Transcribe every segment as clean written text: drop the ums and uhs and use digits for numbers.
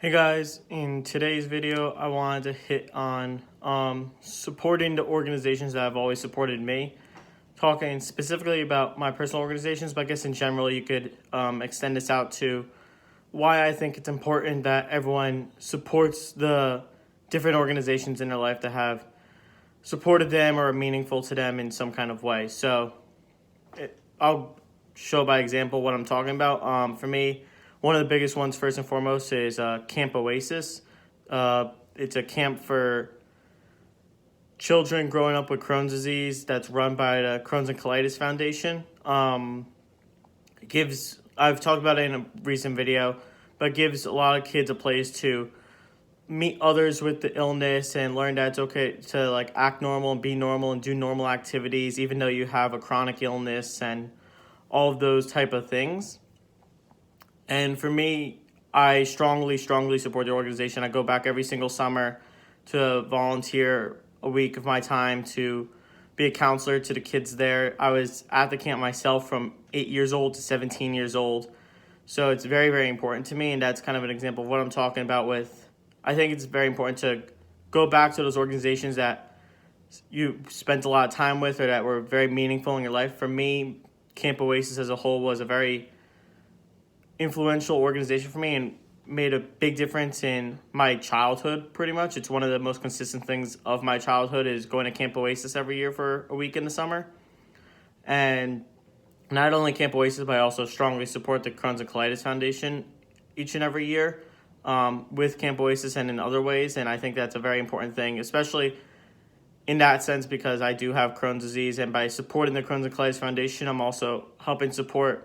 Hey guys, in today's video, I wanted to hit on supporting the organizations that have always supported me. Talking specifically about my personal organizations, but I guess in general, you could extend this out to why I think it's important that everyone supports the different organizations in their life that have supported them or are meaningful to them in some kind of way. I'll show by example what I'm talking about. For me, one of the biggest ones, first and foremost, is Camp Oasis. It's a camp for children growing up with Crohn's disease that's run by the Crohn's and Colitis Foundation. I've talked about it in a recent video, but it gives a lot of kids a place to meet others with the illness and learn that it's okay to like act normal and be normal and do normal activities even though you have a chronic illness and all of those type of things. And for me, I strongly support the organization. I go back every single summer to volunteer a week of my time to be a counselor to the kids there. I was at the camp myself from 8 years old to 17 years old. So it's very important to me, and that's kind of an example of what I'm talking about with, I think it's very important to go back to those organizations that you spent a lot of time with or that were very meaningful in your life. For me, Camp Oasis as a whole was a very influential organization for me and made a big difference in my childhood pretty much. It's one of the most consistent things of my childhood is going to Camp Oasis every year for a week in the summer. And not only Camp Oasis, but I also strongly support the Crohn's and Colitis Foundation each and every year with Camp Oasis and in other ways. And I think that's a very important thing, especially in that sense because I do have Crohn's disease. And by supporting the Crohn's and Colitis Foundation, I'm also helping support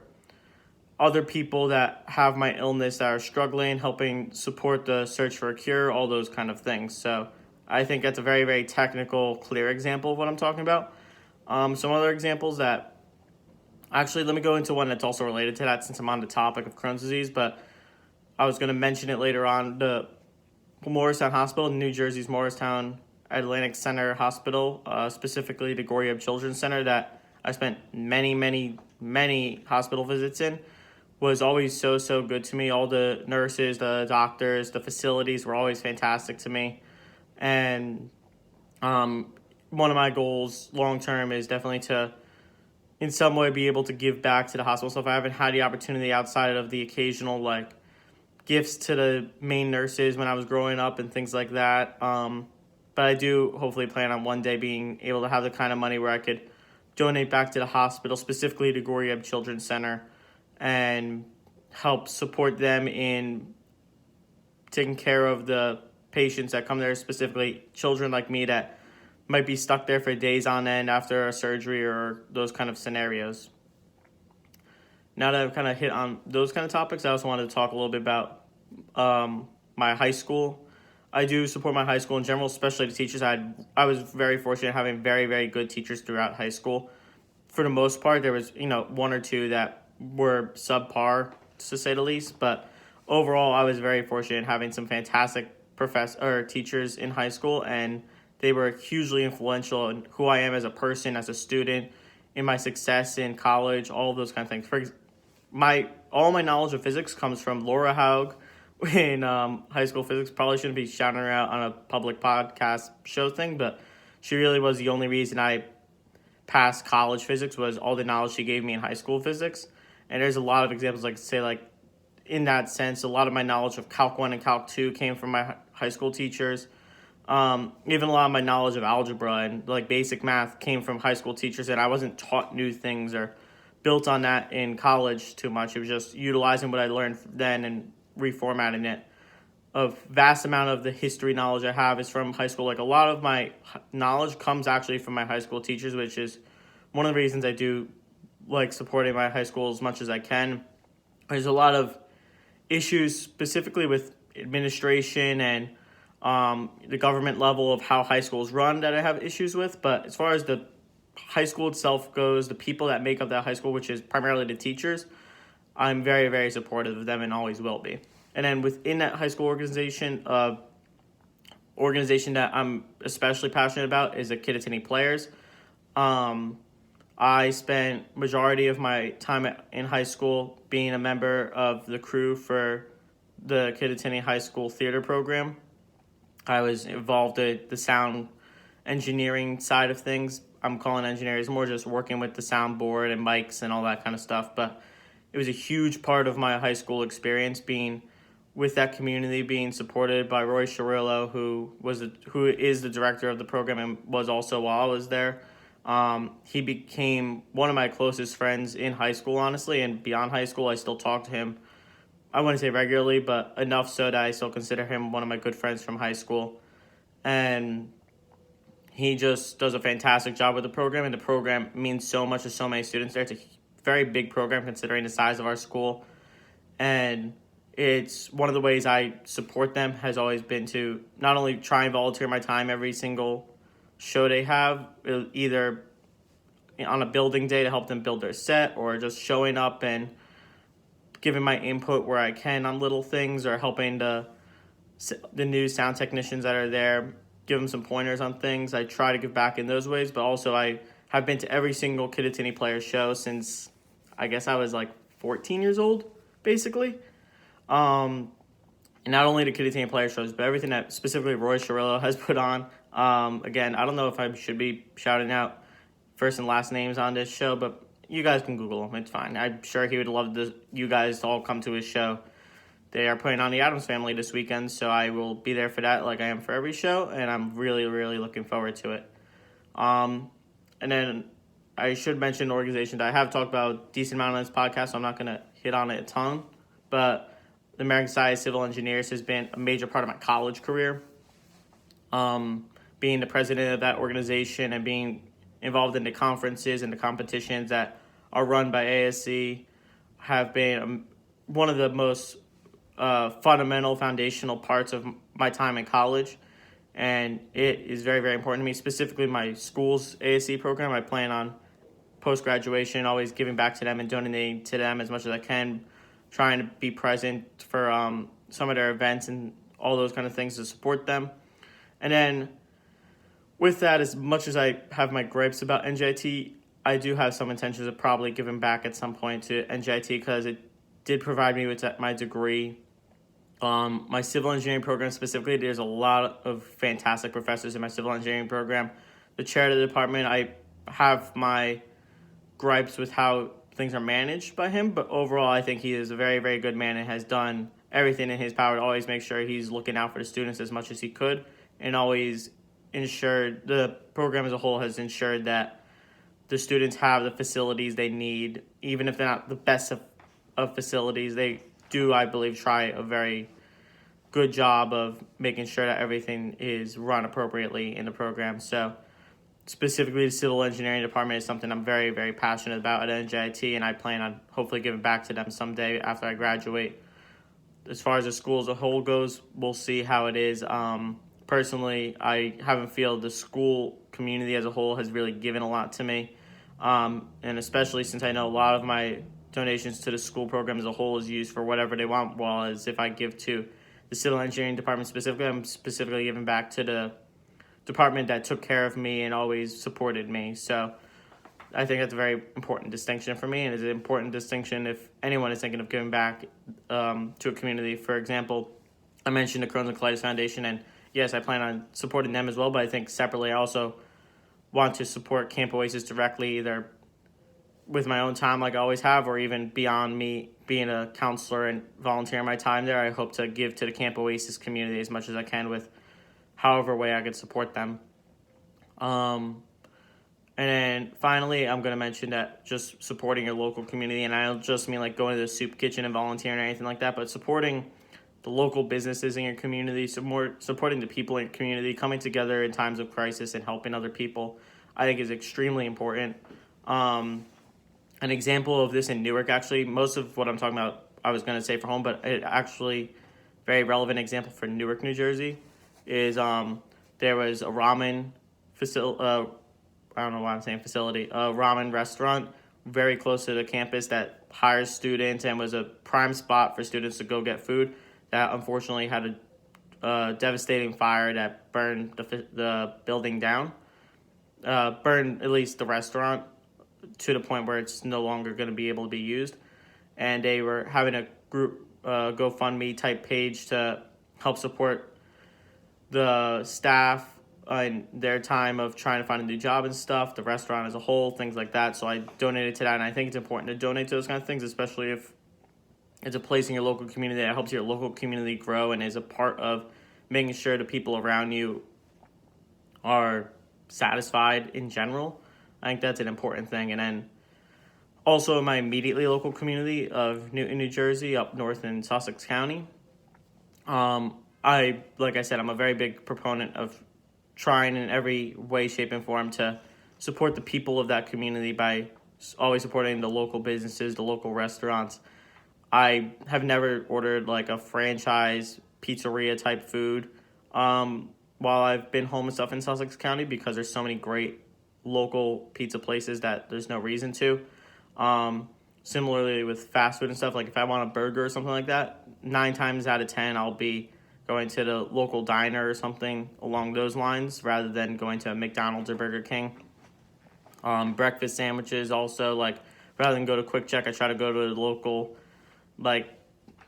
other people that have my illness that are struggling, helping support the search for a cure, all those kind of things. So I think that's a very technical, clear example of what I'm talking about. Some other examples that, actually, let me go into one that's also related to that since I'm on the topic of Crohn's disease, but I was going to mention it later on. The Morristown Hospital, New Jersey's Morristown Atlantic Center Hospital, specifically the Goree Children's Center that I spent many hospital visits in, was always so good to me. All the nurses, the doctors, the facilities were always fantastic to me. And one of my goals long term is definitely to, in some way, be able to give back to the hospital. So if I haven't had the opportunity outside of the occasional like gifts to the main nurses when I was growing up and things like that, but I do hopefully plan on one day being able to have the kind of money where I could donate back to the hospital, specifically to Goree Children's Center, and help support them in taking care of the patients that come there, specifically children like me that might be stuck there for days on end after a surgery or those kind of scenarios. Now that I've kind of hit on those kind of topics, I also wanted to talk a little bit about my high school. I do support my high school in general, especially the teachers. I was very fortunate having very good teachers throughout high school. For the most part, there was one or two that were subpar, to say the least, but overall I was very fortunate having some fantastic teachers in high school, and they were hugely influential in who I am as a person, as a student, in my success in college, all of those kind of things. All my knowledge of physics comes from Laura Haug in high school physics. Probably shouldn't be shouting her out on a public podcast show thing, but she really was the only reason I passed college physics, was all the knowledge she gave me in high school physics. And there's a lot of examples, in that sense, a lot of my knowledge of Calc 1 and Calc 2 came from my high school teachers. Even a lot of my knowledge of algebra and basic math came from high school teachers, and I wasn't taught new things or built on that in college too much. It was just utilizing what I learned then and reformatting it. A vast amount of the history knowledge I have is from high school. A lot of my knowledge comes actually from my high school teachers, which is one of the reasons I do supporting my high school as much as I can. There's a lot of issues specifically with administration and the government level of how high schools run that I have issues with. But as far as the high school itself goes, the people that make up that high school, which is primarily the teachers, I'm very supportive of them and always will be. And then within that high school organization that I'm especially passionate about is the Kittatinny Players. I spent majority of my time in high school being a member of the crew for the Kittatinny High School theater program. I was involved in the sound engineering side of things. I'm calling engineers more just working with the soundboard and mics and all that kind of stuff. But it was a huge part of my high school experience being with that community, being supported by Roy Sharillo, who is the director of the program and was also while I was there. He became one of my closest friends in high school, honestly, and beyond high school, I still talk to him. I wouldn't say regularly, but enough so that I still consider him one of my good friends from high school. And he just does a fantastic job with the program, and the program means so much to so many students there. It's a very big program considering the size of our school, and it's one of the ways I support them has always been to not only try and volunteer my time every single show they have, either on a building day to help them build their set, or just showing up and giving my input where I can on little things, or helping the new sound technicians that are there, give them some pointers on things. I try to give back in those ways, but also I have been to every single Kittatinny player show since I guess I was like 14 years old, basically. And not only the Kittatinny player shows, but everything that specifically Roy Sharillo has put on. Again, I don't know if I should be shouting out first and last names on this show, but you guys can Google him. It's fine. I'm sure he would love you guys to all come to his show. They are putting on the Addams Family this weekend, so I will be there for that like I am for every show, and I'm really, really looking forward to it. And then I should mention an organization that I have talked about a decent amount on this podcast, so I'm not going to hit on it a ton, but the American Society of Civil Engineers has been a major part of my college career. Being the president of that organization and being involved in the conferences and the competitions that are run by ASC have been one of the most fundamental, foundational parts of my time in college, and it is very, very important to me. Specifically, my school's ASC program, I plan on post-graduation always giving back to them and donating to them as much as I can, trying to be present for some of their events and all those kind of things to support them. And then with that, as much as I have my gripes about NJIT, I do have some intentions of probably giving back at some point to NJIT because it did provide me with my degree. My civil engineering program specifically, there's a lot of fantastic professors in my civil engineering program. The chair of the department, I have my gripes with how things are managed by him, but overall I think he is a very, very good man and has done everything in his power to always make sure he's looking out for the students as much as he could, and always ensured the program as a whole has ensured that the students have the facilities they need, even if they're not the best of facilities. They do, I believe, try a very good job of making sure that everything is run appropriately in the program. So specifically the civil engineering department is something I'm very, very passionate about at NJIT, and I plan on hopefully giving back to them someday after I graduate. As far as the school as a whole goes, we'll see how it is. Personally, I haven't feel the school community as a whole has really given a lot to me, and especially since I know a lot of my donations to the school program as a whole is used for whatever they want, while as if I give to the civil engineering department specifically, I'm specifically giving back to the department that took care of me and always supported me. So I think that's a very important distinction for me, and it's an important distinction if anyone is thinking of giving back to a community. For example, I mentioned the Crohn's and Colitis Foundation, and yes, I plan on supporting them as well, but I think separately I also want to support Camp Oasis directly, either with my own time like I always have, or even beyond me being a counselor and volunteering my time there. I hope to give to the Camp Oasis community as much as I can with however way I could support them. And then finally, I'm going to mention that just supporting your local community, and I don't just mean like going to the soup kitchen and volunteering or anything like that, but supporting the local businesses in your community, supporting the people in your community, coming together in times of crisis and helping other people, I think is extremely important. An example of this in Newark, actually, most of what I'm talking about, I was going to say for home, but it actually, very relevant example for Newark, New Jersey, is there was a ramen facility, I don't know why I'm saying facility, a ramen restaurant very close to the campus that hires students and was a prime spot for students to go get food that unfortunately had a devastating fire that burned the building down, burned at least the restaurant to the point where it's no longer going to be able to be used. And they were having a group GoFundMe type page to help support the staff in their time of trying to find a new job and stuff, the restaurant as a whole, things like that. So I donated to that, and I think it's important to donate to those kind of things, especially if it's a place in your local community that helps your local community grow and is a part of making sure the people around you are satisfied in general. I think that's an important thing. And then also in my immediately local community of Newton, New Jersey, up north in Sussex County, like I said, I'm a very big proponent of trying in every way, shape, and form to support the people of that community by always supporting the local businesses, the local restaurants. I have never ordered like a franchise pizzeria type food while I've been home and stuff in Sussex County, because there's so many great local pizza places that there's no reason to. Similarly with fast food and stuff, like if I want a burger or something like that, 9 times out of 10 I'll be going to the local diner or something along those lines rather than going to McDonald's or Burger King. Breakfast sandwiches also, like rather than go to Quick Check, I try to go to the local like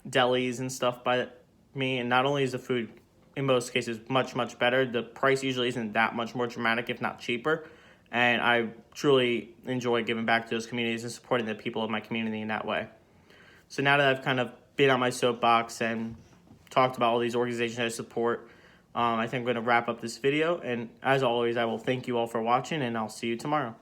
delis and stuff by me. And not only is the food in most cases much better, the price usually isn't that much more dramatic, if not cheaper. And I truly enjoy giving back to those communities and supporting the people of my community in that way. So now that I've kind of been on my soapbox and talked about all these organizations I support, I think I'm going to wrap up this video. And as always, I will thank you all for watching, and I'll see you tomorrow.